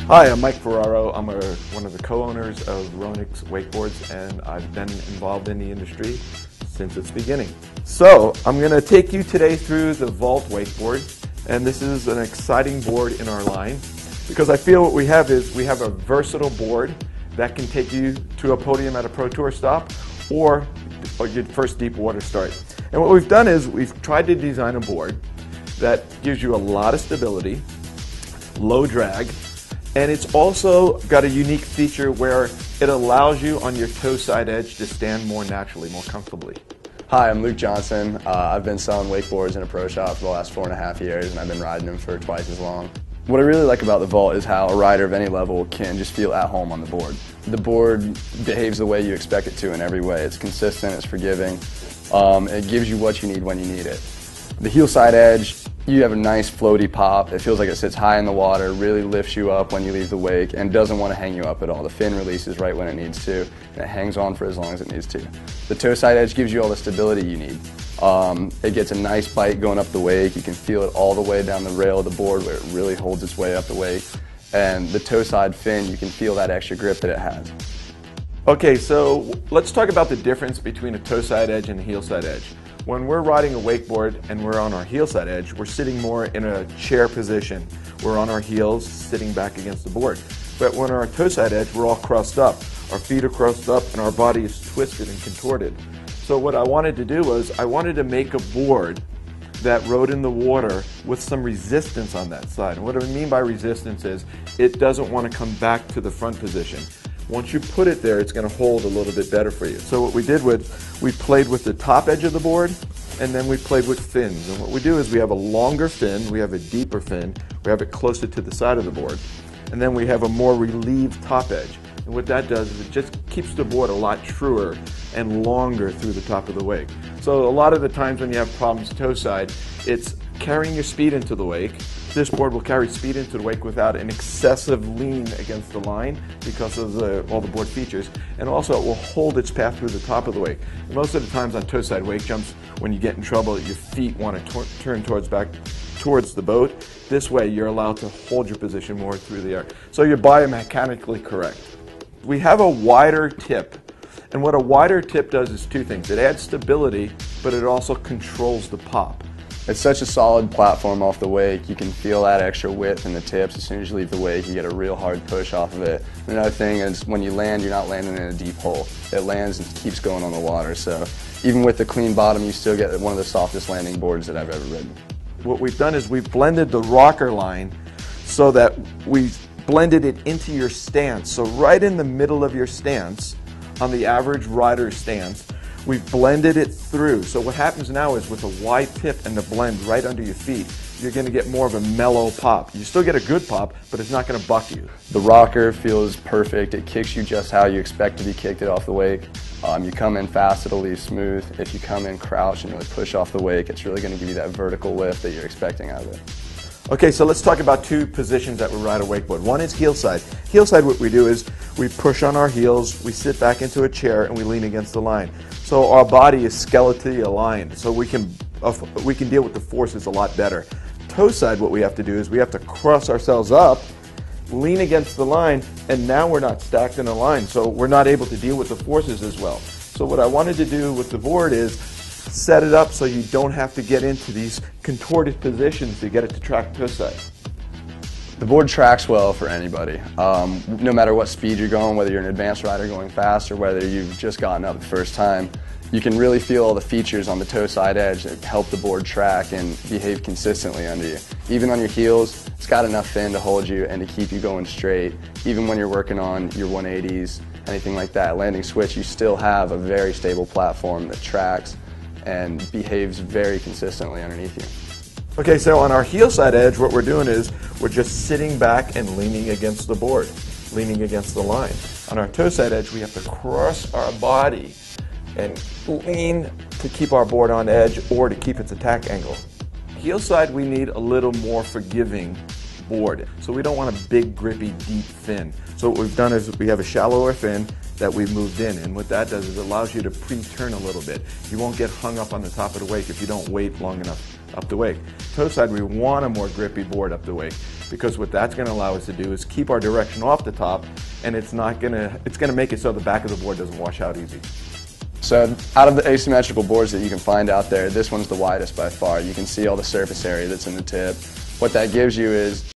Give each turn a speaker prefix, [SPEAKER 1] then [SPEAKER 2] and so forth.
[SPEAKER 1] Hi, I'm Mike Ferraro. I'm one of the co-owners of Ronix Wakeboards, and I've been involved in the industry since its beginning. So I'm going to take you today through the Vault wakeboard, and this is an exciting board in our line because I feel what we have is we have a versatile board that can take you to a podium at a Pro Tour stop or your first deep water start. And what we've done is we've tried to design a board that gives you a lot of stability, low drag, and it's also got a unique feature where it allows you on your toe side edge to stand more naturally, more comfortably.
[SPEAKER 2] Hi, I'm Luke Johnson. I've been selling wakeboards in a pro shop for the last 4.5 years, and I've been riding them for twice as long. What I really like about the Vault is how a rider of any level can just feel at home on the board. The board behaves the way you expect it to in every way. It's consistent, it's forgiving, it gives you what you need when you need it. The heel side edge, you have a nice floaty pop. It feels like it sits high in the water, really lifts you up when you leave the wake, and doesn't want to hang you up at all. The fin releases right when it needs to, and it hangs on for as long as it needs to. The toe side edge gives you all the stability you need. It gets a nice bite going up the wake. You can feel it all the way down the rail of the board where it really holds its way up the wake. And the toe side fin, you can feel that extra grip that it has.
[SPEAKER 1] Okay, so let's talk about the difference between a toe side edge and a heel side edge. When we're riding a wakeboard and we're on our heel side edge, we're sitting more in a chair position. We're on our heels, sitting back against the board. But when we're on toe side edge, we're all crossed up. Our feet are crossed up and our body is twisted and contorted. So what I wanted to do was, I wanted to make a board that rode in the water with some resistance on that side. And what I mean by resistance is, it doesn't want to come back to the front position. Once you put it there, it's going to hold a little bit better for you. So what we did was, we played with the top edge of the board, and then we played with fins. And what we do is we have a longer fin, we have a deeper fin, we have it closer to the side of the board, and then we have a more relieved top edge. And what that does is it just keeps the board a lot truer and longer through the top of the wake. So a lot of the times when you have problems toe side, it's carrying your speed into the wake. This board will carry speed into the wake without an excessive lean against the line because of all the board features, and also it will hold its path through the top of the wake. And most of the times on toe side wake jumps, when you get in trouble, your feet want to turn back towards the boat. This way you're allowed to hold your position more through the air. So you're biomechanically correct. We have a wider tip, and what a wider tip does is two things. It adds stability, but it also controls the pop.
[SPEAKER 2] It's such a solid platform off the wake. You can feel that extra width in the tips. As soon as you leave the wake, you get a real hard push off of it. Another thing is when you land, you're not landing in a deep hole. It lands and keeps going on the water. So even with the clean bottom, you still get one of the softest landing boards that I've ever ridden.
[SPEAKER 1] What we've done is we've blended the rocker line so that we've blended it into your stance. So right in the middle of your stance, on the average rider stance, we've blended it through. So what happens now is with a wide tip and the blend right under your feet, you're going to get more of a mellow pop. You still get a good pop, but it's not going to buck you.
[SPEAKER 2] The rocker feels perfect. It kicks you just how you expect to be kicked it off the wake. You come in fast, it'll leave smooth. If you come in crouch and really push off the wake, it's really going to give you that vertical lift that you're expecting out of it.
[SPEAKER 1] Okay, so let's talk about two positions that we ride a wakeboard. One is heel side. Heel side, what we do is we push on our heels, we sit back into a chair, and we lean against the line. So our body is skeletally aligned, so we can deal with the forces a lot better. Toe side, what we have to do is we have to cross ourselves up, lean against the line, and now we're not stacked in a line, so we're not able to deal with the forces as well. So what I wanted to do with the board is set it up so you don't have to get into these contorted positions to get it to track toe side.
[SPEAKER 2] The board tracks well for anybody. No matter what speed you're going, whether you're an advanced rider going fast or whether you've just gotten up the first time, you can really feel all the features on the toe side edge that help the board track and behave consistently under you. Even on your heels, it's got enough fin to hold you and to keep you going straight. Even when you're working on your 180s, anything like that, landing switch, you still have a very stable platform that tracks and behaves very consistently underneath you.
[SPEAKER 1] Okay, so on our heel side edge, what we're doing is we're just sitting back and leaning against the board, leaning against the line. On our toe side edge, we have to cross our body and lean to keep our board on edge or to keep its attack angle. Heel side, we need a little more forgiving board. So we don't want a big, grippy, deep fin. So what we've done is we have a shallower fin that we've moved in, and what that does is it allows you to pre-turn a little bit. You won't get hung up on the top of the wake if you don't wait long enough up the wake. Toe side, we want a more grippy board up the wake. because what that's going to allow us to do is keep our direction off the top, and it's going to make it so the back of the board doesn't wash out easy.
[SPEAKER 2] So out of the asymmetrical boards that you can find out there, this one's the widest by far. You can see all the surface area that's in the tip. What that gives you is